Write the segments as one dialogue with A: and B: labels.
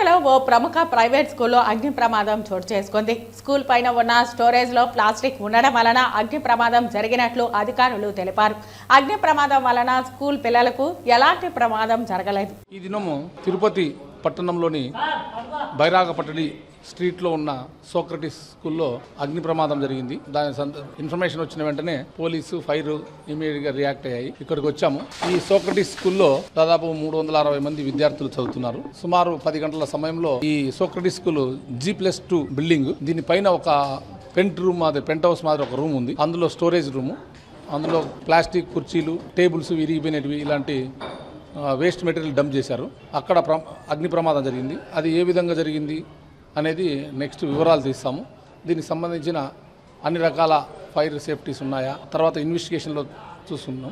A: తిరుపతిలో ఓ ప్రముఖ ప్రైవేట్ స్కూల్లో అగ్ని ప్రమాదం చోటు చేసుకుంది. స్కూల్ పైన ఉన్న స్టోరేజ్లో ప్లాస్టిక్ ఉండడం వలన అగ్ని ప్రమాదం జరిగినట్లు అధికారులు తెలిపారు. అగ్ని ప్రమాదం వలన స్కూల్ పిల్లలకు ఎలాంటి ప్రమాదం జరగలేదు.
B: ఈ దినము తిరుపతి పట్టణంలోని బైరాగపట్టడి స్ట్రీట్లో ఉన్న సోక్రటీస్ స్కూల్లో అగ్ని ప్రమాదం జరిగింది. దాని ఇన్ఫర్మేషన్ వచ్చిన వెంటనే పోలీసు ఫైర్ ఇమీడియట్ గా రియాక్ట్ అయ్యాయి. ఇక్కడికి వచ్చాము. ఈ సోక్రటీస్ స్కూల్లో దాదాపు 360 మంది విద్యార్థులు చదువుతున్నారు. సుమారు 10 గంటల సమయంలో ఈ సోక్రటీస్ స్కూల్ G+2 బిల్డింగ్, దీనిపైన ఒక పెంట్ హౌస్ మాదిరి ఒక రూమ్ ఉంది. అందులో స్టోరేజ్ రూము, అందులో ప్లాస్టిక్ కుర్చీలు, టేబుల్స్ విరిగిపోయినవి, ఇలాంటి వేస్ట్ మెటీరియల్ డంప్ చేశారు. అక్కడ అగ్ని ప్రమాదం జరిగింది. అది ఏ విధంగా జరిగింది అనేది నెక్స్ట్ వివరాలు తీస్తాము. దీనికి సంబంధించిన అన్ని రకాల ఫైర్ సేఫ్టీస్ ఉన్నాయా, తర్వాత ఇన్వెస్టిగేషన్లో చూస్తున్నాం.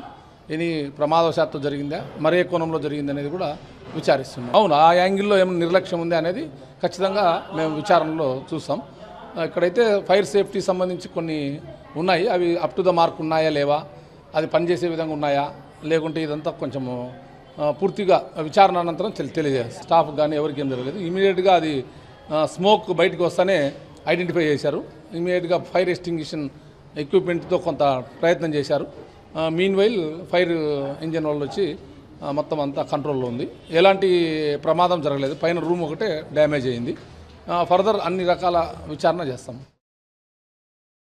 B: ఇది ప్రమాదవశాత్తు జరిగిందా, మరే కోణంలో జరిగింది అనేది కూడా విచారిస్తున్నాం. అవును, ఆ యాంగిల్లో ఏమైనా నిర్లక్ష్యం ఉంది అనేది ఖచ్చితంగా మేము విచారణలో చూస్తాం. ఇక్కడైతే ఫైర్ సేఫ్టీ సంబంధించి కొన్ని ఉన్నాయి. అవి అప్ టు ద మార్క్ ఉన్నాయా లేవా, అది పనిచేసే విధంగా ఉన్నాయా, లేకుంటే ఇదంతా కొంచెము పూర్తిగా విచారణ అనంతరం తెలియజేస్తారు. స్టాఫ్ కానీ ఎవరికి ఏం జరగలేదు. ఇమీడియట్గా అది స్మోక్ బయటకు వస్తానే ఐడెంటిఫై చేశారు. ఇమీడియట్గా ఫైర్ ఎక్స్టింగ్విషన్ ఎక్విప్మెంట్తో కొంత ప్రయత్నం చేశారు. మీన్ వైల్ ఫైర్ ఇంజన్ వాళ్ళు వచ్చి మొత్తం అంతా కంట్రోల్లో ఉంది. ఎలాంటి ప్రమాదం జరగలేదు. పైన రూమ్ ఒకటే డ్యామేజ్ అయింది. ఫర్దర్ అన్ని రకాల విచారణ చేస్తాం.